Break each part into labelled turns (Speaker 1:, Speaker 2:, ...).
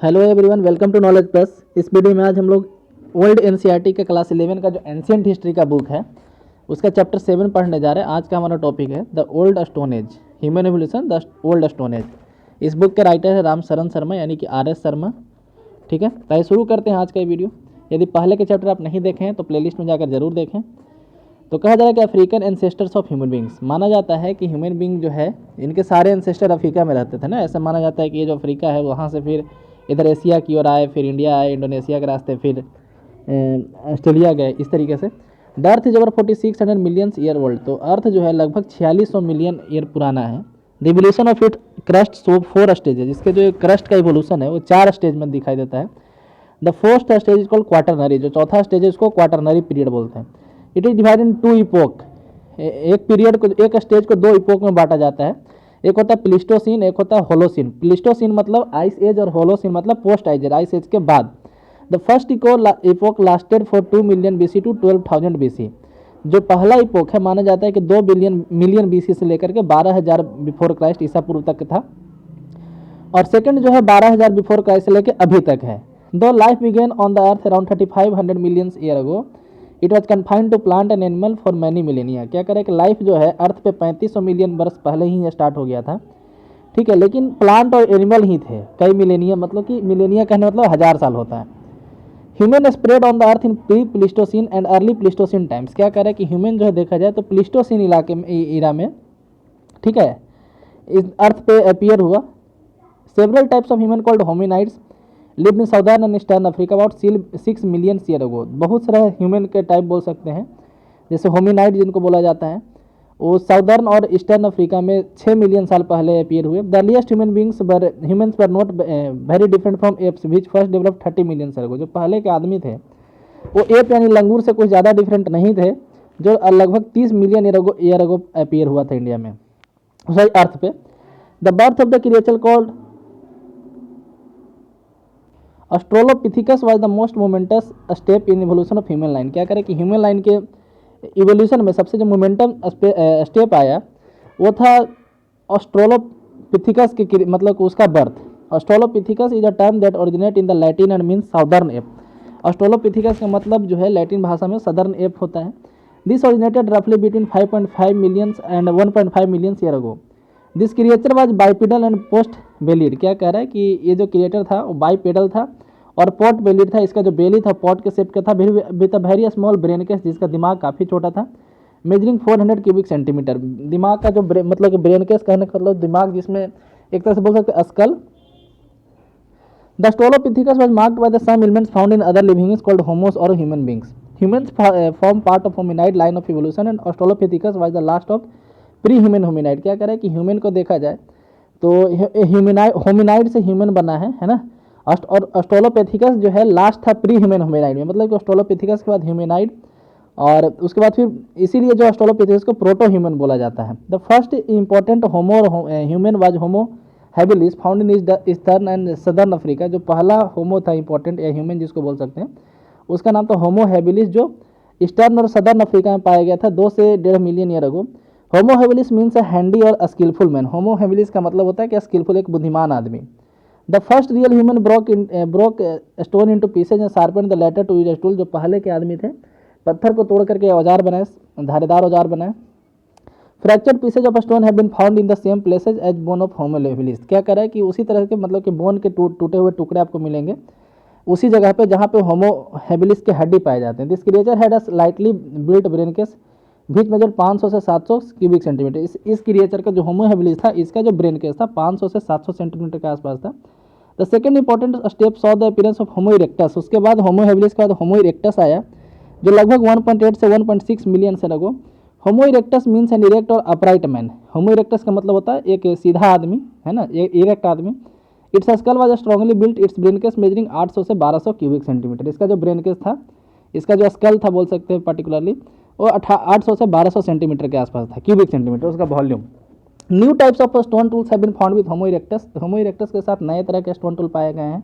Speaker 1: Hello everyone, welcome to knowledge plus. इस वीडियो में आज हम लोग ओल्ड एनसीईआरटी का क्लास 11 का जो एंशियंट हिस्ट्री का बुक है उसका चैप्टर 7 पढ़ने जा रहे हैं। आज का हमारा टॉपिक है the old stone as, human evolution the old stone as. इस बुक के राइटर है राम शरण शर्मा यानी कि RS शर्मा। ठीक है, तो आइए शुरू करते हैं आज का ये वीडियो। यदि पहले के चैप्टर आप नहीं देखें हैं तो प्लेलिस्ट में जाकर जरूर देखें। तो कहा जा रहा है कि African ancestors of human beings, माना जाता है कि ह्यूमन बींग जो है इनके सारे एंसेस्टर अफ्रीका में रहते थे ना। ऐसा माना जाता है कि ये जो अफ्रीका है वहाँ से फिर इधर एशिया की ओर आए, फिर इंडिया आए, इंडोनेशिया के रास्ते फिर ऑस्ट्रेलिया गए, इस तरीके से। The earth is over 4600 millions year old, तो अर्थ जो है लगभग 4600 मिलियन ईयर पुराना है। The evolution of it crust so 4 stages, इसके जो क्रस्ट का इवोल्यूशन है वो 4 स्टेज में दिखाई देता है। The first stage is called quaternary, जो चौथा स्टेज है उसको क्वाटरनरी पीरियड बोलते हैं। It is divide in 2 epoch, एक पीरियड को, एक स्टेज को 2 इपोक में बांटा जाता है। एक होता है प्लिस्टोसीन, एक होता है होलोसीन। प्लिस्टोसीन मतलब आइस एज और होलोसीन मतलब पोस्ट आइस एज के बाद। The first epoch lasted for 2 million BC to 12,000 BC। जो पहला इपोक है माना जाता है कि 2 मिलियन BC से लेकर के 12,000 बिफोर क्राइस्ट ईसा पूर्व तक था, और सेकंड जो है 12,000 बिफोर क्राइस्ट से लेकर अभी तक है। Though life began on the earth around 3500 million year ago, it was confined to plant and animal for many millennia. क्या करें कि लाइफ जो है अर्थ पे 3500 मिलियन वर्ष पहले ही स्टार्ट हो गया था, ठीक है, लेकिन प्लांट और एनिमल ही थे कई मिलेनिया, मतलब कि मिलेनिया कहने मतलब 1000 साल होता है। Human spread on the earth in pre Pleistocene and early Pleistocene times. क्या करें कि ह्यूमन जो है देखा जाए तो प्लिस्टोसिन इलाके में, इरा में, ठीक है, इस अर्थ पे अपीयर हुआ। Several types of human called hominids lived in southern and eastern Africa about 6 million year ago. बहुत सारे ह्यूमन के टाइप बोल सकते हैं, जैसे होमिनाइड जिनको बोला जाता है वो साउदर्न और ईस्टर्न अफ्रीका में 6 मिलियन साल पहले अपीयर हुए। The earliest humans were not very different from apps which first develop 30 million year ago. जो पहले के आदमी थे वो एप यानी लंगूर से कुछ ज़्यादा डिफरेंट नहीं थे, जो लगभग 30 मिलियन ईयर अगो अपीयर हुआ था इंडिया में, सॉरी अर्थ पे। The birth of the creature called australopithecus was the most momentous step in evolution of human line. क्या करें कि ह्यूमन लाइन के इवोल्यूशन में सबसे जो मोमेंटम स्टेप आया वो था ऑस्ट्रोलोपिथिकस के, मतलब उसका birth. Australopithecus is a term that originate in the Latin and means southern ape. Australopithecus का मतलब जो है लैटिन भाषा में सदर्न एप होता है। दिस ओरिजिनेटेड रफली between 5.5 million and 1.5 million year ago. This creature was bipedal and post bellied. क्या कह रहा है कि ये जो क्रिएटर था वो बाइपेडल था और पॉट बेलिड था। इसका जो बेली था पॉट के शेप का था, with a very small brain case, जिसका दिमाग काफ़ी छोटा था, मेजरिंग 400 क्यूबिक सेंटीमीटर। दिमाग का जो मतलब कि ब्रेन केस कहने का मतलब दिमाग, जिसमें एक तरह से बोल सकते हैं skull. The australopithecus was marked by the some elements found in other living called homos और human beings. Humans form part of hominid line of evolution and australopithecus was the last of pre human hominid. क्या कह रहा है कि human को देखा जाए तो होमिनाइड से ह्यूमन बना है ना। और ऑस्ट्रोलोपिथिकस जो है लास्ट था प्री ह्यूमन होमिनाइड में, मतलब कि ऑस्ट्रोलोपिथिकस के बाद ह्यूमनाइड और उसके बाद फिर इसीलिए जो ऑस्ट्रोलोपिथिकस को प्रोटो ह्यूमन बोला जाता है। The first important homo human was Homo habilis found in eastern and southern Africa. जो पहला होमो था इंपॉर्टेंट या ह्यूमन जिसको बोल सकते हैं उसका नाम था होमो हैबिलिस, जो ईस्टर्न और सदर्न अफ्रीका में पाया गया था 2 से 1.5 million year ago. Homo habilis means a handy और स्किलफुल मैन। होमो हैबिलिस का मतलब होता है कि स्किलफुल, एक बुद्धिमान आदमी। The first real human broke stone into pieces and sharpened the latter to use tool. जो पहले के आदमी थे पत्थर को तोड़ करके औजार बनाए, धारेदार औजार बनाए। Fractured pieces of stone have been found in the same places as bone of Homo habilis. क्या कह रहा है कि उसी तरह के, मतलब कि बोन के टूटे हुए टुकड़े आपको मिलेंगे उसी जगह पे जहाँ पे होमो हैबिलिस के हड्डी पाए जाते हैं। This creature had a slightly built brain case which measure 500 से 700 क्यूबिक सेंटीमीटर। इस क्रिएचर का जो होमो हैबिलिस था इसका जो ब्रेन केस था 500 से 700 सेंटीमीटर के आसपास था। The second important step saw the appearance of homo erectus. उसके बाद होमो हैबिलिस के बाद होमो इरेक्टस आया, जो लगभग 1.8 से 1.6 मिलियन ईयर अगो। होमो इरेक्टस मीन्स एन इरेक्ट और अपराइट मैन। होमो इरेक्टस का मतलब होता है एक सीधा आदमी, है ना, एक इरेक्ट आदमी। Its skull was strongly built, its brain case measuring 800 से 1200 क्यूबिक सेंटीमीटर। इसका जो ब्रेन केस था, इसका जो स्कल था बोल सकते हैं पर्टिकुलरली, वो 800 से 1200 सेंटीमीटर के आसपास था, क्यूबिक सेंटीमीटर उसका volume. New types of stone tools have been found with Homo erectus. Homo erectus के साथ नए तरह के स्टोन टूल पाए गए हैं।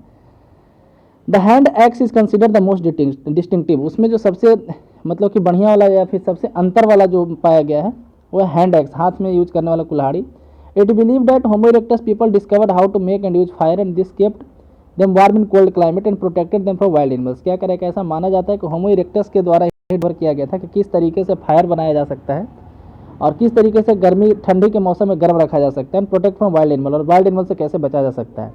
Speaker 1: The hand axe is consider the most distinctive. उसमें जो सबसे मतलब कि बढ़िया वाला या फिर सबसे अंतर वाला जो पाया गया है वो हैंड एक्स, हाथ में यूज करने वाला कुल्हाड़ी। It believe that Homo erectus people discovered how to make and use fire and this kept them warm in cold climate and protected them from wild animals. क्या करें, ऐसा माना जाता है कि होमो इरेक्टस के द्वारा डिस्कवर किया गया था कि किस तरीके से फायर बनाया जा सकता है और किस तरीके से गर्मी ठंडी के मौसम में गर्म रखा जा सकता है, and protect from wild animal, और वाइल्ड एनिमल से कैसे बचा जा सकता है।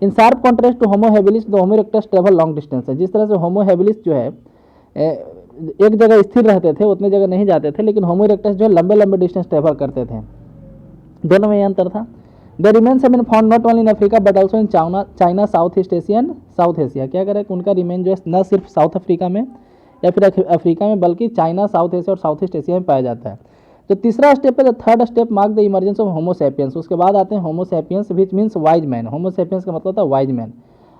Speaker 1: In sharp contrast to Homo habilis the Homo erectus travel long distance है। जिस तरह से होमो हैबिलिस जो है एक जगह स्थिर रहते थे, उतनी जगह नहीं जाते थे, लेकिन होमो इरेक्टस जो है लंबे लंबे डिस्टेंस ट्रेवल करते थे। दोनों में ये अंतर था। The remains have been found not only in Africa but also in China, South East Asia and South Asia. क्या करें कि उनका रिमेन जो है न सिर्फ साउथ अफ्रीका में या फिर अफ्रीका में, बल्कि चाइना, साउथ एशिया और साउथ ईस्ट एशिया में पाया जाता है। तो तीसरा स्टेप है the third step mark the emergence of Homo sapiens. उसके बाद आते हैं Homo sapiens which means wise man. Homo sapiens का मतलब था wise man.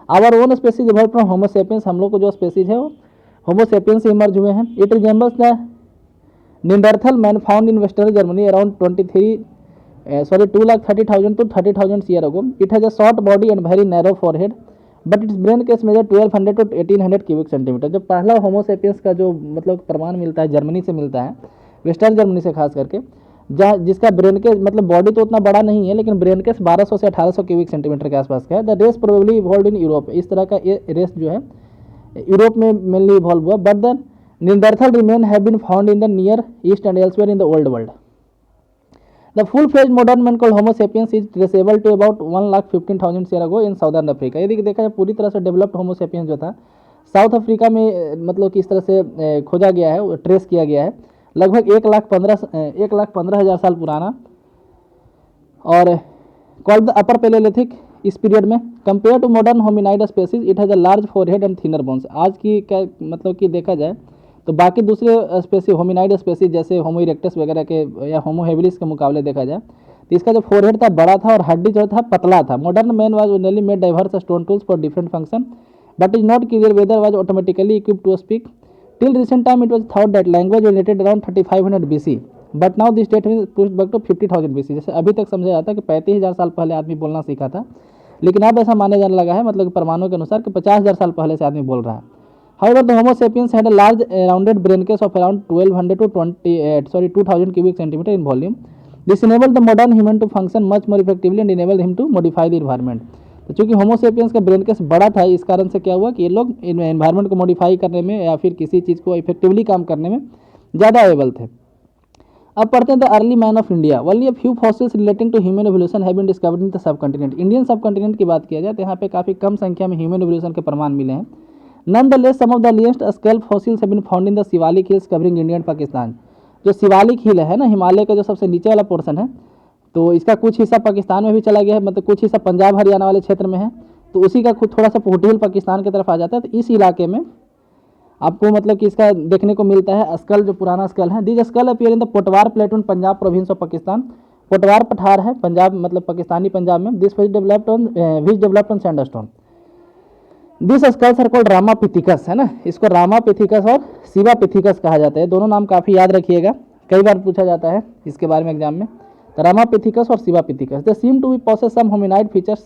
Speaker 1: Our own species evolve from Homo sapiens. हम लोग को जो स्पेसीज है वो होमो सैपियंस से इमर्ज हुए हैं। It resembles the Neanderthal man found in western Germany around 2,30,000 to 30,000 years ago. It has a short body and very narrow forehead, but its brain case measure 1200 to 1800 cubic centimetre. जो पहला होमो sapiens का जो मतलब प्रमाण मिलता है Germany से मिलता है, वेस्टर्न जर्मनी से खास करके, जहाँ जिसका ब्रेन के मतलब बॉडी तो उतना बड़ा नहीं है, लेकिन ब्रेन केस 1200 से 1800 क्यूबिक सेंटीमीटर के आसपास का है। The race probably evolve in Europe. इस तरह का ये रेस जो है यूरोप में मेनली इवॉल्व हुआ। But the Neanderthal remain have been found in the Near East and elsewhere in the Old World. The full-fledged modern man called Homo sapiens is traceable to about 1,15,000 years ago in Southern Africa। यदि देखा जाए पूरी तरह से developed होमो sapiens जो था south Africa में मतलब किस तरह से खोजा गया है, ट्रेस किया गया है, लगभग 1,15,000 साल पुराना, और कॉल्ड द अपर पैलेलिथिक। इस पीरियड में compare to modern hominid species it has a large forehead and thinner bones. आज की क्या मतलब कि देखा जाए तो बाकी दूसरे स्पेसी होमिनाइड स्पेसीज जैसे होमो इरेक्टस वगैरह के या होमो हेबिलिस के मुकाबले देखा जाए तो इसका जो फोरहेड था बड़ा था और हड्डी जो था पतला था। Modern man was only made diverse stone tools for different function but is not clear whether was automatically equipped to speak. Till recent time it was thought that language related around 3500 BC but now this date is pushed back to 50,000 BC। जैसे अभी तक समझा जाता है कि 35,000 साल पहले आदमी बोलना सीखा था, लेकिन अब ऐसा माने जाने लगा है मतलब प्रमाणों के अनुसार कि 50,000 साल पहले से आदमी बोल रहा है। However, the Homo sapiens had a large rounded brain case of around 1,200 to 2,000 cubic centimeter in volume. This enabled the modern human to function much more effectively and enabled him to modify the environment. तो चूंकि होमो sapiens का brain case बड़ा था, इस कारण से क्या हुआ कि ये लोग एनवायरनमेंट को मॉडिफाई करने में या फिर किसी चीज़ को इफेक्टिवली काम करने में ज़्यादा एबल थे। अब पढ़ते हैं the early man of India. Only a few fossils relating to human evolution have been discovered in the subcontinent. Indian subcontinent की बात किया जाए तो यहाँ पे काफ़ी कम संख्या में ह्यूमन एवोल्यूशन के प्रमाण मिले हैं। Nonetheless, some of the earliest scalp fossils have been found in the Siwalik Hills covering India and Pakistan। जो शिवालिक हिल है ना, हिमालय का जो सबसे नीचे वाला पोर्शन है, तो इसका कुछ हिस्सा पाकिस्तान में भी चला गया है, मतलब कुछ हिस्सा पंजाब हरियाणा वाले क्षेत्र में है, तो उसी का खुद थोड़ा सा फुट हिल पाकिस्तान की तरफ आ जाता है। तो इस इलाके में आपको मतलब कि इसका देखने को मिलता है स्कल, जो पुराना स्कल है। This skull appear in the Potwar plateau in Punjab province of Pakistan. Potwar पठार है पंजाब मतलब पाकिस्तानी पंजाब में। This which developed on sandstone. This skulls are called Ramapithecus, है ना, इसको रामापिथिकस और शिवापिथिकस कहा जाता है। दोनों नाम काफ़ी याद रखिएगा, कई बार पूछा जाता है इसके बारे में एग्जाम में। तो रामापिथिकस और Sivapithecus they seem to be possess some hominid features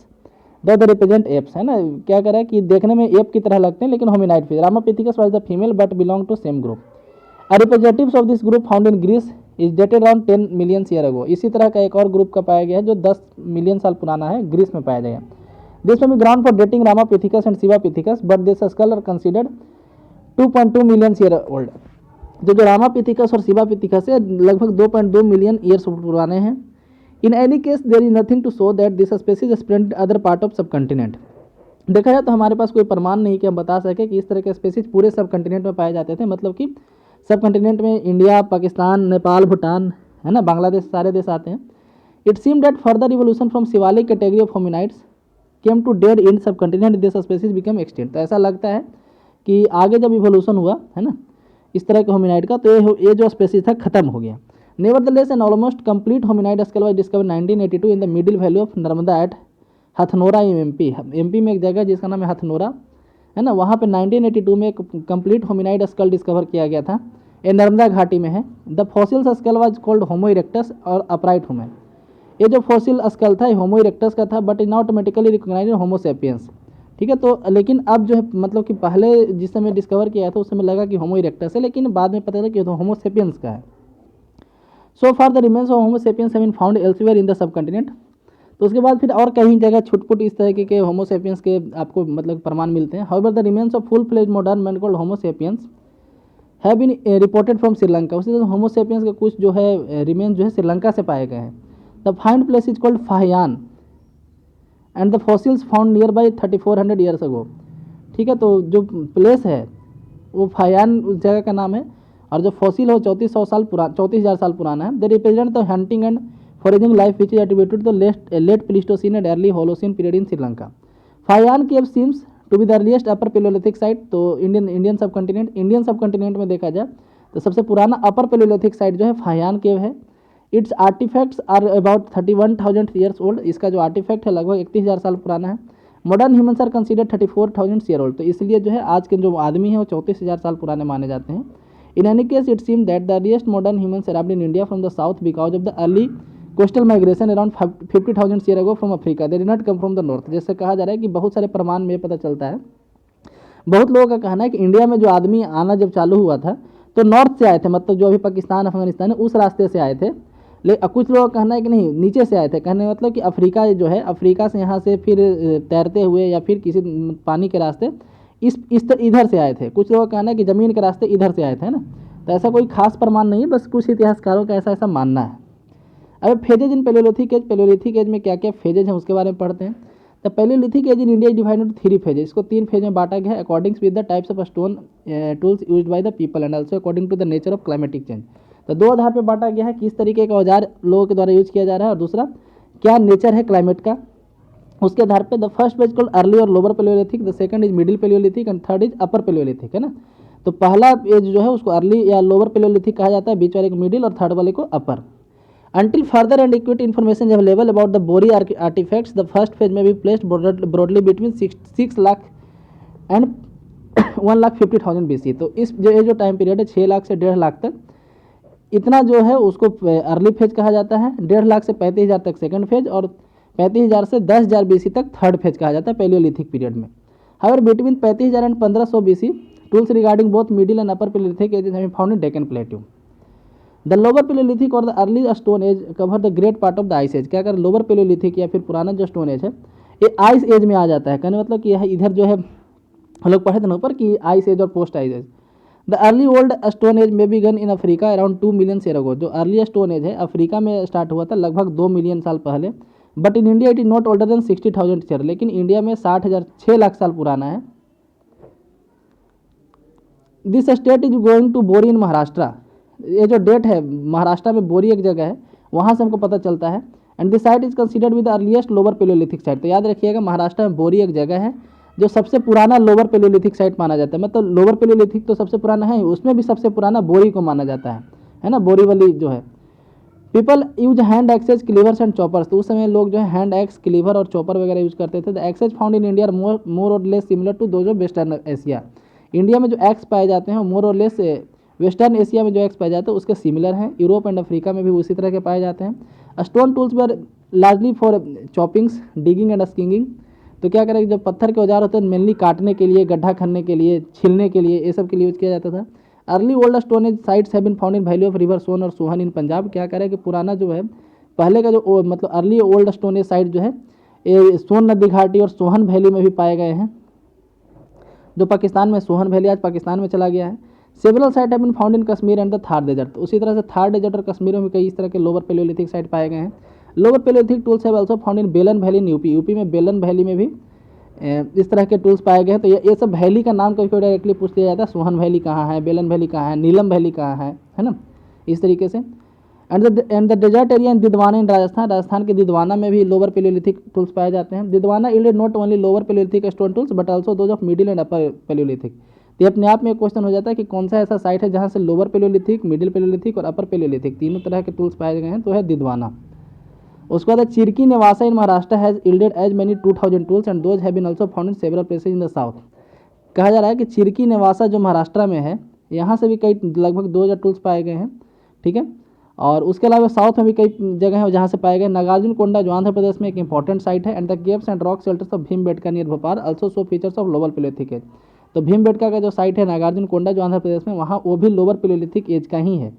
Speaker 1: though the represent apes, है ना। क्या करें कि देखने में एप की तरह लगते हैं लेकिन hominid feature. Ramapithecus was the female but belong to same group. A representatives of this group found in Greece is dated around 10 million year ago. इसी तरह का एक और ग्रुप का पाया गया है जो 10 मिलियन साल पुराना है, ग्रीस में पाया गया। This may be ground for dating Ramapithecus and Shivapithecus, but this skull are considered 2.2 million year old। जो रामापिथिकस और शिवापिथिकस है लगभग 2.2 मिलियन ईयर्स पुराने हैं। In any case there is nothing to show that this species spread other part of subcontinent. देखा जाए तो हमारे पास कोई प्रमाण नहीं कि हम बता सके कि इस तरह के स्पेसीज पूरे सब कंटिनेंट में पाए जाते थे। मतलब कि सब कंटिनेंट में इंडिया, पाकिस्तान, नेपाल, भूटान, है ना, बांग्लादेश, सारे देश आते हैं। It seem that further evolution from Shivalik category of hominids came to dead in subcontinent this species become extant. तो ऐसा लगता है कि आगे जब इवोल्यूशन हुआ, है ना, इस तरह के होमिनाइड का, तो ये जो स्पेसीज था खत्म हो गया। Nevertheless an almost complete hominid scale was discovered 1982 in the middle valley of Narmada at Hathnora in MP में एक जगह जिसका नाम है हथनोरा, है ना, वहाँ पे 1982 में एक कंप्लीट होमिनाइड स्कल डिस्कवर किया गया था। ये नर्मदा घाटी में है। The fossils skull was called Homo erectus और अपराइट होमो। ये जो फॉसिल स्कल था होमो इरेक्टस का था but is not automatically recognize Homo sapiens. ठीक है, तो लेकिन अब जो है मतलब कि पहले जिस समय डिस्कवर किया था उस समय लगा कि होमो इरेक्टस है, लेकिन बाद में पता चला कि तो होमो सेपियंस का है। So far the remains of Homo sapiens have been found elsewhere in the subcontinent. तो उसके बाद फिर और कई जगह छुटपुट इस तरह के होमोसेपियंस के आपको मतलब प्रमाण मिलते हैं। However the remains of full fledge modern man called Homo sapiens have been reported from Sri Lanka. उसी तरह होमोसेपियंस के कुछ जो है रिमेन्स जो है श्रीलंका से पाए गए हैं। The find place is called Fahien and the fossils found near by 3400 years ago. ठीक है, तो जो प्लेस है वो फाहियान उस जगह का नाम है, और जो फॉसिल है वो 34,000 साल पुराना है। They represent the hunting and foraging life which is attributed to late Pleistocene and early Holocene period in Sri Lanka. Fahien cave seems to be the earliest upper Palaeolithic site. तो इंडियन सब कॉन्टिनेंट में देखा जाए तो सबसे पुराना अपर Palaeolithic site जो है Fahien cave है। Its artefacts are about 31,000 years old. इसका जो आर्टिफैक्ट है लगभग 31,000 साल पुराना है। Modern humans are consider 34,000 year old. तो इसलिए जो है आज के जो आदमी है वो 34,000 साल पुराने माने जाते हैं। In any case it seem that the earliest modern humans arrived in India from the south because of the early coastal migration around 50,000 year ago from Africa. They did not come from the north. जैसे कहा जा रहा है कि बहुत सारे प्रमाण में पता चलता है, बहुत लोगों का कहना है कि इंडिया में जो आदमी आना जब चालू हुआ था तो नॉर्थ से आए थे, मतलब जो अभी पाकिस्तान अफगानिस्तान है उस रास्ते से आए थे। लेकिन कुछ लोगों का कहना है कि नहीं, नीचे से आए थे। कहने मतलब कि अफ्रीका जो है, अफ्रीका से यहाँ से फिर तैरते हुए या फिर किसी पानी के रास्ते इधर से आए थे। कुछ लोगों का कहना है कि ज़मीन के रास्ते इधर से आए थे ना। तो ऐसा कोई खास प्रमाण नहीं है, बस कुछ इतिहासकारों का ऐसा मानना है। अब फेजेज इन पेलोलिथिक एज में क्या क्या फेजेज हैं उसके बारे में पढ़ते हैं। The Palaeolithic age in India is divided into 3 phases. इसको 3 फेज में बांटा गया है according with the types of stone tools used by the people and also according to the nature of climatic change. तो 2 आधार पर बांटा गया है, किस तरीके का औजार लोगों के द्वारा यूज किया जा रहा है और दूसरा क्या नेचर है क्लाइमेट का, उसके आधार पे। The first phase called early और lower palaeolithic, the second is middle palaeolithic and third is upper palaeolithic, है ना। तो पहला एज जो है उसको अर्ली या लोअर पेलोलिथिक कहा जाता है, बीच वाले को मिडिल और थर्ड वाले को अपर। Until further and adequate information is available about the Bori artifacts, the first phase may be placed broadly between 6 lakh and 1,50,000 BC। तो इस जो टाइम पीरियड है 6 लाख से 1.5 लाख तक, इतना जो है उसको अर्ली फेज कहा जाता है। 1.5 लाख से 35,000 तक सेकंड फेज और 35,000 से 10,000 BC तक थर्ड फेज कहा जाता है पेलियोलिथिक पीरियड में। However between 35,000 and 1500 BC tools regarding both middle and upper palaeolithic ages have been found in Deccan plateau. The lower palaeolithic और the early stone age cover the great part of the ice age. क्या कर lower palaeolithic या फिर पुराना जो stone age है ये ice as में आ जाता है। कहने मतलब कि यह इधर जो है हम लोग पढ़े थे ना ऊपर कि आइस एज और post ice age. The early old stone age में began in Africa around 2 million year ago. जो अर्ली स्टोन एज है अफ्रीका में स्टार्ट हुआ था लगभग 2 मिलियन साल पहले। But in India it is not older than 60,000 year. लेकिन इंडिया में 6 लाख साल पुराना है। This state is going to Bori in Maharashtra. ये जो डेट है महाराष्ट्र में बोरी एक जगह है, वहाँ से हमको पता चलता है। And this site is considered with the earliest lower Palaeolithic site. तो याद रखिएगा महाराष्ट्र में बोरी एक जगह है जो सबसे पुराना लोअर पेलियोलिथिक साइट माना जाता है। मतलब लोअर पेलियोलिथिक तो सबसे पुराना है, उसमें भी सबसे पुराना बोरी को माना जाता है ना, बोरीवली जो है। People use hand axes cleavers and choppers. तो उस समय लोग जो है हैंड एक्स क्लीवर और चॉपर वगैरह यूज करते थे। The axes found in India more और less similar to those of western Asia. India में जो एक्स पाए जाते हैं मोर और लेस वेस्टर्न एशिया में जो एक्स पाए जाते हैं उसके सिमिलर हैं। यूरोप एंड अफ्रीका में भी उसी तरह के पाए जाते हैं। Stone tools were largely for choppings, digging and skinning. तो क्या करें, जब पत्थर के औजार होते हैं मेनली काटने के लिए, गड्ढा खनने के लिए, छिलने के लिए, ये सब के लिए यूज किया जाता था। Early old stone age sites have been found in valley of river Son और सोहन इन पंजाब। क्या करें कि पुराना जो है पहले का जो मतलब early old stone as site जो है ये सोन नदी घाटी और सोहन वैली में भी पाए गए हैं, जो पाकिस्तान में सोहन वैली आज पाकिस्तान में चला गया है। Several site have been found in Kashmir and the Thar desert. तो उसी तरह से थार डेजर्ट और कश्मीर में कई इस तरह के लोअर पेलियोलिथिक साइट पाए गए हैं। Lower Palaeolithic tools have also found in Belan valley in UP. UP में बेलन वैली में भी इस तरह के टूल्स पाए गए हैं। तो ये सब वैली का नाम कभी डायरेक्टली पूछ लिया जाता है, सोहन वैली कहाँ है, बेलन वैली कहाँ है, नीलम वैली कहाँ है ना, इस तरीके से। And the desert area in Didwana in Rajasthan. Rajasthan के दिदवाना में भी लोअर पेलियोलिथिक टूल्स पाए जाते हैं। Didwana yielded not only lower palaeolithic stone tools but also those of middle and upper palaeolithic. तो अपने आप में एक क्वेश्चन हो जाता है कि कौन सा ऐसा साइट है जहाँ से लोअर पेलियोलिथिक, मिडिल पेलियोलिथिक और अपर पेलियोलिथिक तीनों तरह के टूल्स पाए गए हैं, तो है दिदवाना। उसके बाद Chirki Nevasa in Maharashtra has yielded as many 2000 tools and those have been also found in several places in the south. कहा जा रहा है कि चिरकी नेवासा जो महाराष्ट्र में है यहाँ से भी कई लगभग 2000 टूल्स पाए गए हैं, ठीक है। और उसके अलावा साउथ में भी कई जगह है जहाँ से पाए गए। नागार्जुन कोंडा जो आंध्र प्रदेश में एक इंपॉर्टेंट साइट है। And the caves and rock shelters of Bhimbetka near Bhopal also show features of lower Palaeolithic age. तो भीमबेटका का जो साइट है नागार्जुन कोंडा जो आंध्र प्रदेश में, वहाँ वो भी लोअर पेलियोलिथिक एज का ही है।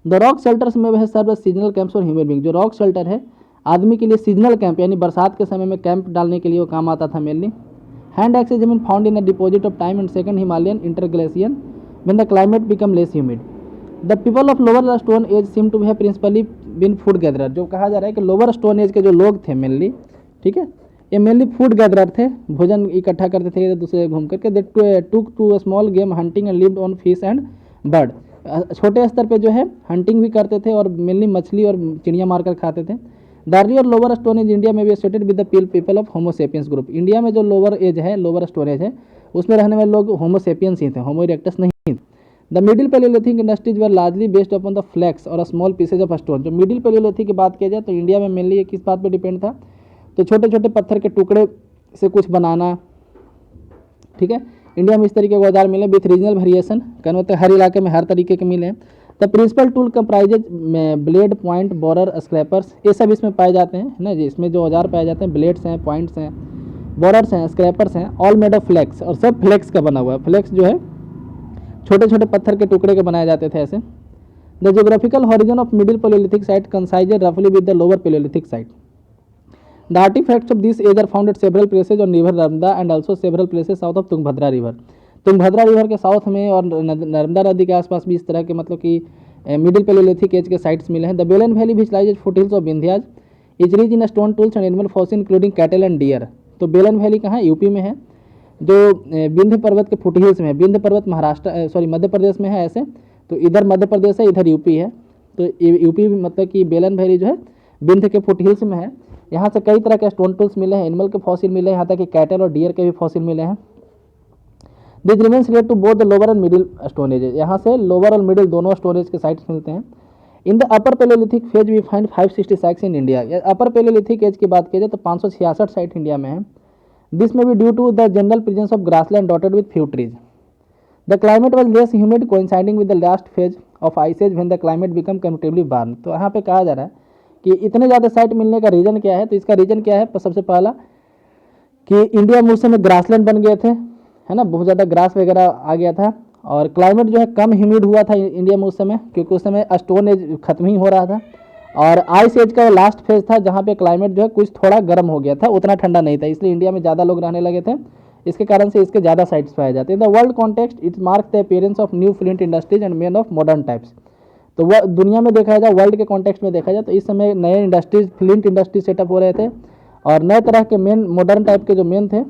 Speaker 1: द रॉक शेल्टर्स में वह सर्व सीजनल कैंप्स और ह्यूमन बींग। जो रॉक शेल्टर है आदमी के लिए सीजनल कैंप यानी बरसात के समय में कैंप डालने के लिए वो काम आता था mainly. Hand axe is been found in a deposit of time and second Himalayan interglacial when the climate become less humid. The people of lower stone age seem to have principally been food gatherer. जो कहा जा रहा है कि lower stone as के जो लोग थे मेनली, ठीक है, ये मेनली फूड गैदरर थे, भोजन इकट्ठा करते थे दूसरे घूम करके। They took to small game hunting and lived on fish and bird. छोटे स्तर पे जो है हंटिंग भी करते थे और मेनली मछली और चिड़िया मारकर खाते थे। The earlier lower stone age India में भी associated with the people of Homo sapiens group. India में जो लोअर एज है, लोअर स्टोन एज है, उसमें रहने वाले लोग होमोसेपियंस ही थे, होमो इरेक्टस नहीं। The middle Palaeolithic industries were largely based upon the flakes और स्मॉल पीसेज ऑफ स्टोन। जो मिडिल पैलियोलिथिक की बात किया जाए तो इंडिया में मेनली किस बात पर डिपेंड था, तो छोटे छोटे पत्थर के टुकड़े से कुछ बनाना, ठीक है। इंडिया में इस तरीके के औजार मिले विथ रीजनल वेरिएशन, कहने होते हर इलाके में हर तरीके के मिले हैं। द प्रिंसिपल टूल कंप्राइजेज में ब्लेड, पॉइंट, बोरर, स्क्रैपर्स, ये सब इसमें पाए जाते हैं ना जी। इसमें जो औजार पाए जाते हैं ब्लेड्स हैं, पॉइंट्स हैं, बोरर्स हैं, स्क्रैपर्स हैं, ऑल मेड ऑफ फ्लैक्स, और सब फ्लैक्स का बना हुआ है। फ्लैक्स जो है छोटे छोटे पत्थर के टुकड़े के बनाए जाते थे ऐसे। The geographical horizon of middle palaeolithic site coincided रफली with the lower palaeolithic site. The artifacts of this age are found at several places on river Narmada and also several places south of Tungabhadra river। Tungabhadra river के south में और नर्मदा नदी के आसपास भी इस तरह के मतलब कि मिडिल पैलियोलिथिक एज के साइट्स मिले हैं। The Belan valley which lies at foothills of Vindhyas is rich in stone tools and animal fossil including cattle and deer. तो बेलन वैली कहाँ, यूपी में है, जो विंध्य पर्वत के फुटहिल्स में है। विंध्य पर्वत महाराष्ट्र सॉरी मध्य प्रदेश में है ऐसे, तो इधर मध्य प्रदेश है, इधर यूपी है। तो यूपी मतलब कि बेलन वैली जो है विंध्य के फुटहिल्स में है। यहाँ से कई तरह के स्टोन टूल्स मिले हैं, एनिमल के फॉसिल मिले हैं, यहाँ तक कि कैटल और डियर के भी फॉसिल मिले हैं। This remains related to both the lower and middle stone age. यहाँ से लोअर और मिडिल दोनों स्टोन एज के साइट्स मिलते हैं। In the upper Palaeolithic phase we find 560 sites in India. Upper Palaeolithic age की बात की जाए तो 566 साइट इंडिया में है। This may be due to the general presence of grassland dotted with few trees. The climate was less humid coinciding with the last phase of ice age when the climate become comparatively warm. तो यहाँ पे कहा जा रहा है कि इतने ज़्यादा साइट मिलने का रीज़न क्या है, तो इसका रीज़न क्या है, सबसे पहला कि इंडिया में उस समय ग्रासलैंड बन गए थे, है ना, बहुत ज़्यादा ग्रास वगैरह आ गया था, और क्लाइमेट जो है कम ह्यूमिड हुआ था इंडिया में उस समय, क्योंकि उस समय स्टोन एज खत्म ही हो रहा था, और आइस एज का लास्ट फेज था जहाँ पे क्लाइमेट जो है कुछ थोड़ा गर्म हो गया था, उतना ठंडा नहीं था, इसलिए इंडिया में ज़्यादा लोग रहने लगे थे। इसके कारण से इसके ज़्यादा साइट्स पाए जाते हैं। The world context it mark the appearance of new flint industries and main of modern types. तो वह दुनिया में देखा जाए, वर्ल्ड के कॉन्टेक्स्ट में देखा जाए तो इस समय नए इंडस्ट्रीज, फ्लिंट इंडस्ट्री सेटअप हो रहे थे, और नए तरह के मेन मॉडर्न टाइप के जो मेन थे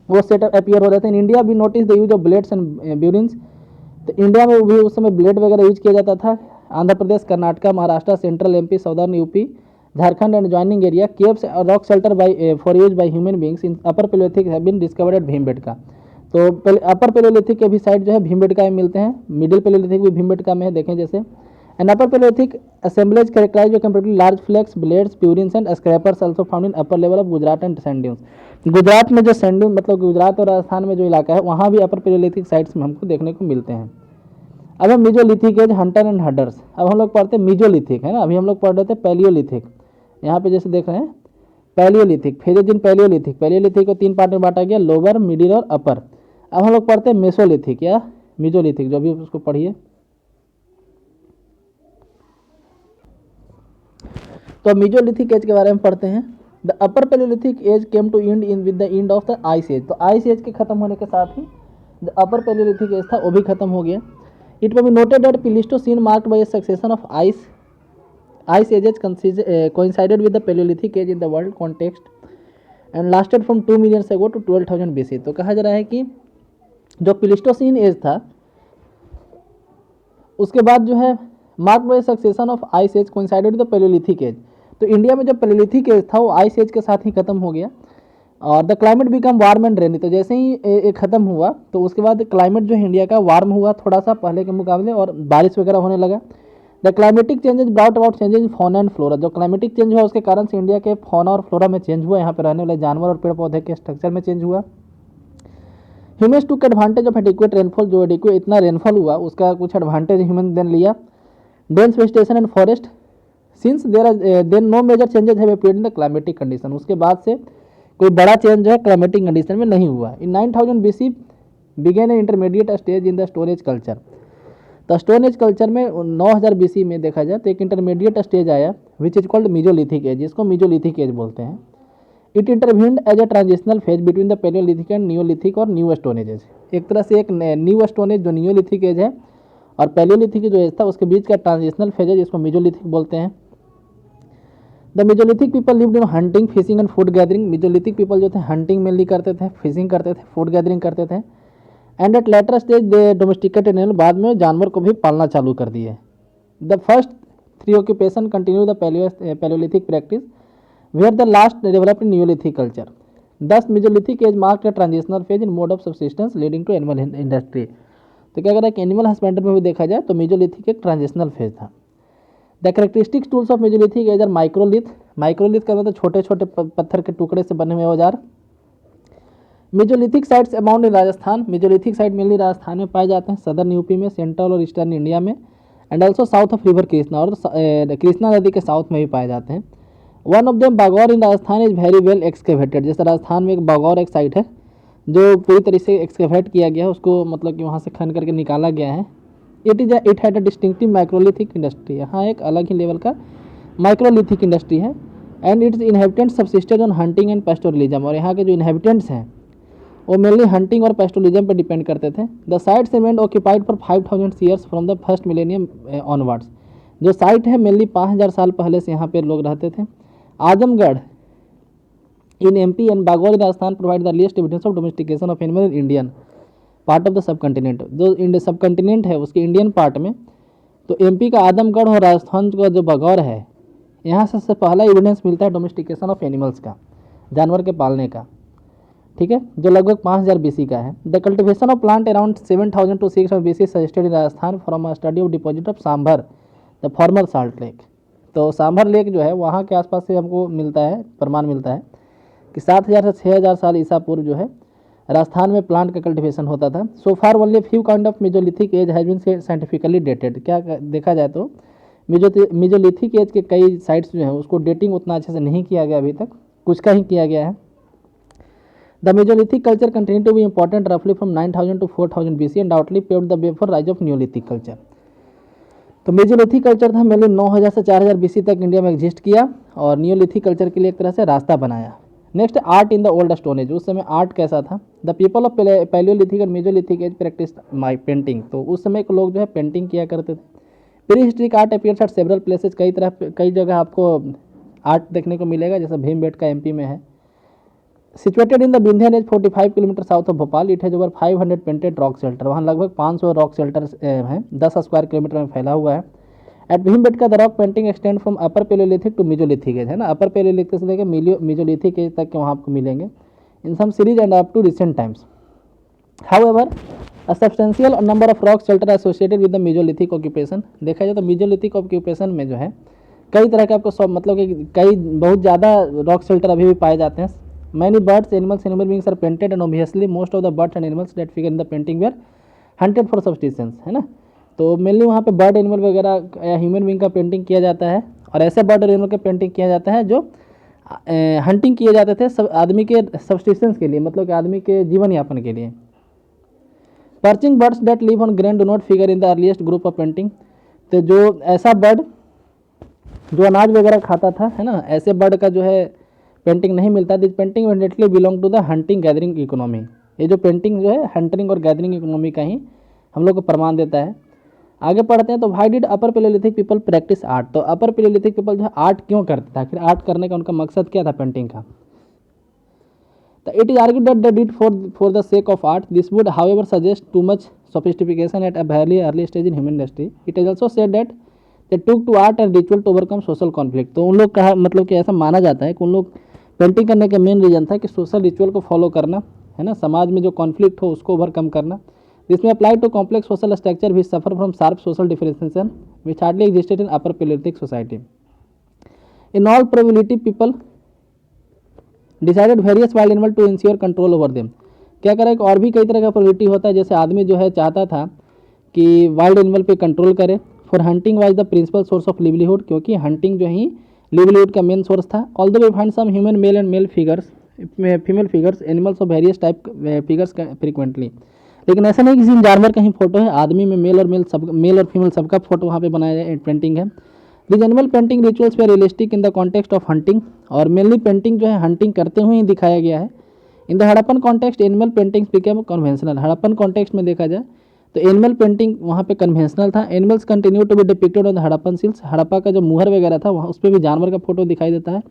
Speaker 1: वो सेटअप अपीयर हो रहे थे। इन इंडिया भी notice the use of blades and burins. तो इंडिया में भी उस समय ब्लेड वगैरह यूज किया जाता था। Andhra Pradesh, Karnataka, Maharashtra, central MP, southern UP, Jharkhand and joining area, caves और rock shelter by for use by human beings in upper palaeolithic have been discovered at Bhimbetka. तो अपर पैलियोलिथिक के भी साइट जो है भीमबेटका में मिलते हैं, मिडिल पैलियोलिथिक भी भीमबेटका में है, देखें जैसे। And upper palaeolithic assemblage characterise जो comparatively large flakes, blades, burins and scrapers also found in upper level of Gujarat and sand dunes. Gujarat में जो सैंड ड्यून मतलब गुजरात और राजस्थान में जो इलाका है वहाँ भी अपर पैलियोलिथिक साइट्स में हमको देखने को मिलते हैं। अब हम मीजोलिथिक एज, हंटर एंड हडर्स। अब हम लोग पढ़ते हैं मीजोलिथिक, है ना, अभी हम लोग पढ़ रहे थे पैलियोलिथिक। यहाँ पे जैसे देख रहे हैं पैलियोलिथिक, फेजेज इन पैलियोलिथिक। पैलियोलिथिक को 3 पार्ट में बांटा गया, लोअर, मिडिल और अपर। अब हम लोग पढ़ते हैं मेसोलिथिक या मीजोलिथिक, जो भी उसको पढ़िए। तो मीजोलिथिक एज के बारे में पढ़ते हैं। The upper Palaeolithic age came to end in with the end of the ice age. तो आइस एज के खत्म होने के साथ ही द अपर पैलियोलिथिक एज था वो भी खत्म हो गया। It may be noted that Pleistocene marked by a succession of ice ages coincided with the Paleolithic age in the world context and lasted from 2 million ago to 12,000 BC। तो कहा जा रहा है कि जो प्लीस्टोसीन एज था उसके बाद जो है marked by succession of ice age coincided with the Paleolithic age। तो इंडिया में जो पैलियोलिथिक एज था वो आइस एज के साथ ही खत्म हो गया, और the climate become warm and rainy. तो जैसे ही ये खत्म हुआ तो उसके बाद क्लाइमेट जो है इंडिया का वार्म हुआ थोड़ा सा पहले के मुकाबले, और बारिश वगैरह होने लगा। The climatic changes brought about changes in fauna and flora. जो क्लाइमेटिक चेंज हुआ उसके कारण से इंडिया के फौना और फ्लोरा में चेंज हुआ, यहाँ पर रहने वाले जानवर और पेड़ पौधे के स्ट्रक्चर में चेंज हुआ। Humans took advantage of adequate rainfall. जो एडिक्वेट इतना रेनफॉल हुआ उसका कुछ एडवांटेज ह्यूमन देन लिया। Dense vegetation and forest since then no major changes have appeared in the climatic condition. उसके बाद से कोई बड़ा चेंज जो है क्लाइमेटिक कंडीशन में नहीं हुआ। In 9000 BC began a intermediate stage in the stone age culture. तो स्टोन एज कल्चर में 9000 BC में देखा जाए तो एक इंटरमीडिएट स्टेज आया which is called mesolithic age, जिसको मीजोलिथिक एज बोलते हैं। It intervened as a transitional phase between the palaeolithic and neolithic और न्यू स्टोन एजेज। एक तरह से एक न्यू स्टोन एज जो नियोलिथिक एज है और पैलियोलिथिक जो एज था उसके बीच का ट्रांजिशनल फेज है जिसको मीजोलिथिक बोलते हैं। The Mesolithic people lived in hunting, fishing and food gathering. Mesolithic people जो थे हंटिंग मेनली करते थे, फिशिंग करते थे, फूड गैदरिंग करते थे। And at later stage they domesticated animal, बाद में जानवर को भी पालना चालू कर दिए। The first 3 occupation continue the palaeolithic practice where the last developed in neolithic culture. Thus mesolithic age marked a transitional phase in mode of subsistence leading to animal industry. तो क्या करें कि एनिमल हस्बेंड्री में भी देखा जाए तो Mesolithic एक ट्रांजिशनल फेज था। The characteristics tools of Mesolithic age are microlith. Microlith का मतलब छोटे छोटे पत्थर के टुकड़े से बने हुए औजार। Mesolithic sites amount in Rajasthan. Mesolithic site mainly Rajasthan में पाए जाते हैं, सदर्न यूपी में, सेंट्रल और ईस्टर्न इंडिया में, and also south of river Krishna, और कृष्णा नदी के साउथ में भी पाए जाते हैं। One of them Bagor in Rajasthan is very well excavated. जैसे राजस्थान में एक बागौर एक साइट है जो पूरी तरीके से एक्सकेवेट किया गया है, उसको मतलब कि वहाँ से खन करके निकाला गया है। It had a distinctive microlithic industry. यहाँ एक अलग ही लेवल का माइक्रोलिथिक इंडस्ट्री है। And its inhabitants subsisted on hunting and pastoralism, और यहाँ के जो इनहेबिटेंट्स हैं वो मेनली हंटिंग और पेस्टोरलिज्म पर डिपेंड करते थे। The sites remained occupied for 5000 years from the first millennium onwards. जो साइट है मेनली 5000 साल पहले से यहाँ पे लोग रहते थे। Azamgarh in MP and Bagor in Rajasthan provide the earliest evidence of domestication of animal in Indian part of the subcontinent. जो इंडिया सब कंटिनेंट है उसके इंडियन पार्ट में, तो MP का आजमगढ़ और राजस्थान का जो बागौर है, यहाँ से पहला एविडेंस मिलता है डोमेस्टिकेशन ऑफ एनिमल्स का, जानवर के पालने का। ठीक है, जो लगभग 5000 BC का है। The cultivation of plant around 7000 to 6000 BC suggested in Rajasthan from a study of deposit of sambar the former salt lake. तो सांभर लेक जो है वहाँ के आसपास से हमको मिलता है, प्रमाण मिलता है कि 7000 से 6000 साल ईसा पूर्व जो है राजस्थान में प्लांट का कल्टिवेशन होता था। So far only few kind of Mesolithic age has been scientifically dated. क्या देखा जाए तो मेजोलिथिक एज के कई साइट्स जो हैं उसको डेटिंग उतना अच्छे से नहीं किया गया, अभी तक कुछ का ही किया गया है। The mesolithic culture continue to be important रफली from 9000 to 4000 BC and doubtless paved the way for rise of neolithic culture. तो मेजोलिथिक कल्चर था मेनली 9000 से 4000 BC तक इंडिया में एग्जिस्ट किया और न्यूलिथिक कल्चर के लिए एक तरह से रास्ता बनाया। Next, art in the old stone age. उस समय आर्ट कैसा था? The people of Palaeolithic and Mesolithic age practice my painting. तो उस समय के लोग जो है पेंटिंग किया करते थे। Pre historic art appears eight several places. कई जगह आपको आर्ट देखने को मिलेगा, जैसे भीमबेटका MP में है। Situated in the Vindhyan age 45 kilometre south of Bhopal. It has over 500 painted rock shelter. वहाँ लगभग 500 रॉक शेल्टर हैं, 10 स्क्वायर किलोमीटर में फैला हुआ है। At Bhimbetka the rock painting extend from upper Palaeolithic to Mesolithic age, है ना। अपर पैलियोलिथिक से लेकर मेजोलिथिक एज तक के वहाँ आपको मिलेंगे in some series and up to recent times. However a substantial number of rock shelter associated with the mesolithic occupation. देखा जाए तो मेजोलिथिक ऑक्यूपेशन में जो है कई तरह के आपको सब मतलब कि कई बहुत ज़्यादा रॉक शेल्टर अभी भी पाए जाते हैं। Many birds animals human beings are painted and obviously most of the birds and animals that figure in the painting were hunted for subsistence, है ना। तो मेनली वहाँ पे बर्ड एनिमल वगैरह या ह्यूमन बीइंग का पेंटिंग किया जाता है, और ऐसे बर्ड एनिमल का पेंटिंग किया जाता है जो हंटिंग किए जाते थे सब आदमी के सब्सिस्टेंस के लिए, मतलब कि आदमी के जीवन यापन के लिए। Perching birds that live on grain do not figure in the earliest group of painting. तो जो ऐसा बर्ड जो अनाज वगैरह खाता था, है ना, ऐसे बर्ड का जो है पेंटिंग नहीं मिलता। This painting immediately belong to the hunting gathering economy. ये जो पेंटिंग जो है हंटिंग और गैदरिंग इकोनॉमी का ही हम लोग को प्रमाण देता है। आगे पढ़ते हैं। तो why did upper Palaeolithic people practice art. तो अपर पैलियोलिथिक पीपल जो है आर्ट क्यों करते थे, आखिर आर्ट करने का उनका मकसद क्या था पेंटिंग का। तो it is argued that they did for the sake of art. This would however suggest too much sophistication at a very early stage in human industry. It is also said that they took to art and ritual to overcome social conflict. तो उन लोग का मतलब कि ऐसा माना जाता है कि उन लोग पेंटिंग करने का मेन रीजन था कि सोशल रिचुअल को फॉलो करना, है ना, समाज में जो कॉन्फ्लिक्ट हो उसको ओवरकम करना। This may apply to complex social structure which suffer from sharp social differentiation which hardly existed in upper Palaeolithic society. In all probability people decided various wild animal to ensure control over them. क्या करें, और भी कई तरह का probability होता है, जैसे आदमी जो है चाहता था कि वाइल्ड एनिमल पे कंट्रोल करे। For hunting was the principal source of livelihood, क्योंकि हंटिंग जो ही लिवलीहुड का मेन सोर्स था। Although we find some human male and male figures female figures animals of various type figures frequently. लेकिन ऐसा नहीं किसी जानवर का ही फोटो है, आदमी में मेल और फीमेल सबका फोटो वहाँ पे बनाया जाए पेंटिंग है। This animal painting rituals way realistic in the context of hunting, और मेनली पेंटिंग जो है हंटिंग करते हुए ही दिखाया गया है। In the Harappan context animal paintings became conventional, Harappan context में देखा जाए तो एनिमल पेंटिंग वहाँ पे कन्वेंशनल था। Animals continue to be depicted on the Harappan seals, Harappa का जो मुहर वगैरह था वहाँ उस पर भी जानवर का फोटो दिखाई देता है।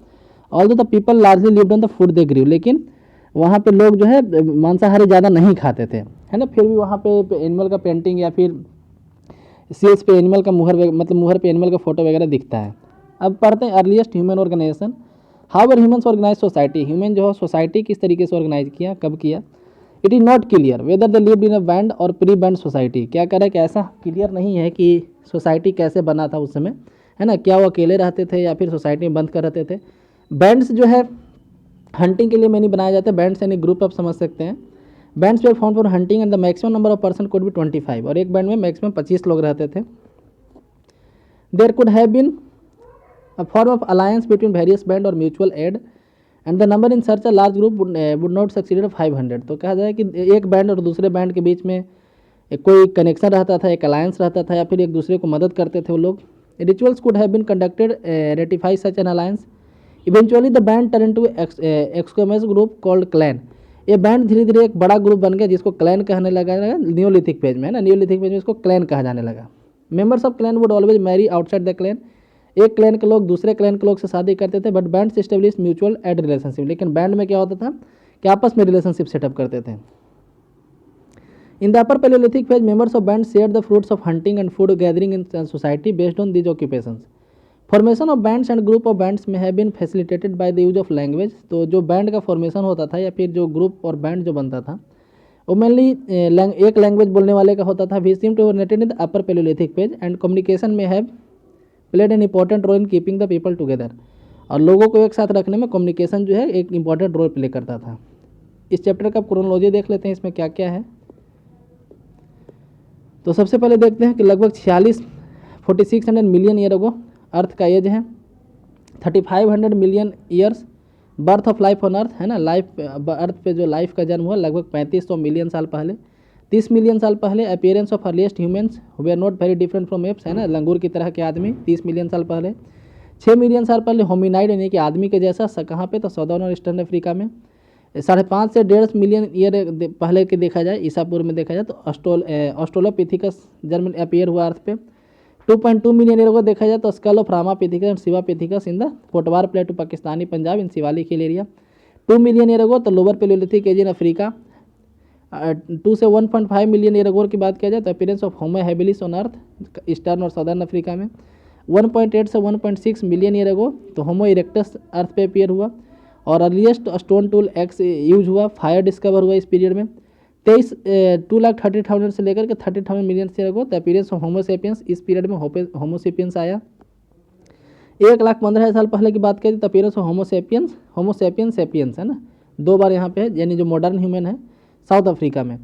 Speaker 1: Although the people largely lived on the food they grew, लेकिन वहाँ पे लोग जो है मांसाहारी ज़्यादा नहीं खाते थे, है ना, फिर भी वहाँ पे एनिमल का पेंटिंग या फिर सील्स पे एनिमल का मुहर पे एनिमल का फोटो वगैरह दिखता है। अब पढ़ते हैं earliest human organisation. How are humans organise society, human जो है सोसाइटी किस तरीके से ऑर्गेनाइज किया, कब किया। It is not clear whether they lived in a band और प्री बैंड सोसाइटी, क्या करें कि ऐसा क्लियर नहीं है कि सोसाइटी कैसे बना था उस समय, है ना, क्या वो अकेले रहते थे या फिर सोसाइटी में बंद कर रहते थे। बैंड्स जो है हंटिंग के लिए में नहीं बनाए जाते, बैंड्स यानी ग्रुप आप समझ सकते हैं। Bands way found for hunting and the maximum number of person could be 25, और एक बैंड में मैक्सिमम 25 लोग रहते थे। There could have been a form of alliance between various band or mutual aid and the number in such a large group would not succeed 500। तो कहा जाए कि एक बैंड और दूसरे बैंड के बीच में कोई कनेक्शन रहता था, एक अलायंस रहता था, या फिर एक दूसरे को मदद करते थे वो लोग। Rituals could have been conducted ratify such an alliance. Eventually the band turn to exogamous group called clan, ये बैंड धीरे धीरे एक बड़ा ग्रुप बन गया जिसको क्लैन कहने लगा न्यूलिथिक पेज में, है ना, न्यूलिथिक पेज में इसको क्लैन कहा जाने लगा। Members of clan would always marry outside the clan, एक क्लैन के लोग दूसरे क्लैन के लोग से शादी करते थे, but band establish mutual aid relationship, लेकिन बैंड में क्या होता था कि आपस में रिलेशनशिप सेटअप करते थे। In the upper Palaeolithic phase members of band share the fruits of hunting and food gathering in society based on these occupations. Formation of bands and group of bands may have been facilitated by the use of language, तो जो band का formation होता था या फिर जो group और band जो बनता था वो मेनली एक लैंग्वेज बोलने वाले का होता था। We seem to originated in the upper Palaeolithic phase and communication may have played an important role in keeping the people together, और लोगों को एक साथ रखने में कम्युनिकेशन जो है एक इंपॉर्टेंट रोल प्ले करता था। इस चैप्टर का क्रोनोलॉजी देख लेते हैं, इसमें क्या क्या है। तो सबसे पहले देखते हैं कि लगभग 4600 मिलियन ईयर अगो अर्थ का एज है। 3500 million years birth of life on earth, है ना, लाइफ अर्थ पे जो लाइफ का जन्म हुआ लगभग 3500 मिलियन साल पहले। 30 मिलियन साल पहले appearance of earliest humans they are not very different from apes, है ना, लंगूर की तरह के आदमी 30 मिलियन साल पहले। 6 मिलियन साल पहले होमिनाइड यानी कि आदमी के जैसा, कहाँ पे, तो साउदर्न और ईस्टर्न अफ्रीका में। 5.5 से 1.5 मिलियन ईयर पहले के देखा जाए, ईसापुर में देखा जाए तो ऑस्ट्रोलोपिथिकस जन्म अपीयर हुआ अर्थ पे। 2.2 मिलियन ईयर को देखा जाए तो स्केलोफ्रामापिथिकस and Sivapithecus in the Potwar plateau Pakistani Punjab in Shivalik hill area. 2 million year को तो lower Palaeolithic age in Africa. 2 से 1.5 मिलियन ईयर अगो की बात किया जाए तो appearance of Homo habilis on earth eastern और सदर्न अफ्रीका में। 1.8 से 1.6 मिलियन ईयर अगो तो होमो इरेक्टस अर्थ पे अपीयर हुआ, और earliest stone tool x use हुआ, फायर डिस्कवर हुआ इस पीरियड में। 2,30,000 से लेकर के 30,000 मिलियन ईयर अगो तो अपीयरेंस ऑफ होमोसेपियंस, इस पीरियड में होमोसेपियंस आया। 1,15,000 साल पहले की बात करें तो अपीयरेंस ऑफ होमोसेपियंस सेपियंस, है ना, 2 बार यहाँ पे है, यानी जो मॉडर्न ह्यूमन है साउथ अफ्रीका में।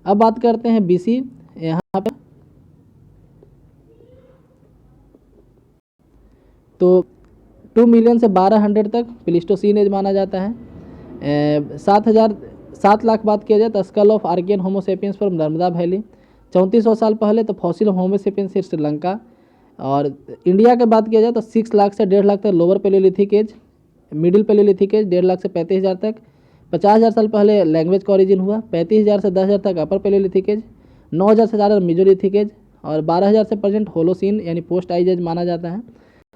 Speaker 1: अब बात करते हैं बीसी, यहाँ पे तो 2 मिलियन से 1200 तक प्लीस्टोसीन एज माना जाता है। 7 लाख बात किया जाए तो स्कल ऑफ आर्कियन होमोसेपियंस फ्रॉम नर्मदा वैली। 3400 साल पहले तो फॉसिल होमोसेपियंस श्रीलंका। और इंडिया के बात किया जाए तो 6 लाख से 1.5 लाख तक lower Palaeolithic age, middle Palaeolithic age 1.5 lakh से 35,000 तक। 50,000 साल पहले लैंग्वेज का ओरिजिन हुआ। 35,000 से 10,000 तक अपर पैलियोलिथिक एज। 9,000 से ज़्यादा मेजोलिथिक एज, और 12,000 से प्रेजेंट होलोसीन यानी पोस्ट आइज एज माना जाता है।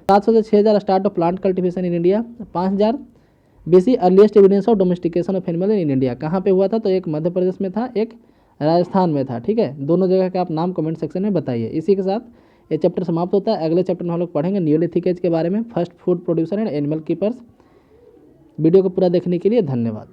Speaker 1: 700 से 6,000 start of plant cultivation in India. 5,000 BC earliest evidence of domestication of animal in India, कहाँ पे हुआ था, तो एक मध्य प्रदेश में था, एक राजस्थान में था, ठीक है। दोनों जगह का आप नाम कमेंट सेक्शन में बताइए। इसी के साथ ये चैप्टर समाप्त होता है। अगले चैप्टर में हम लोग पढ़ेंगे न्यूलिथिक एज के बारे में, first food producer and animal keepers. Video को पूरा देखने के लिए धन्यवाद।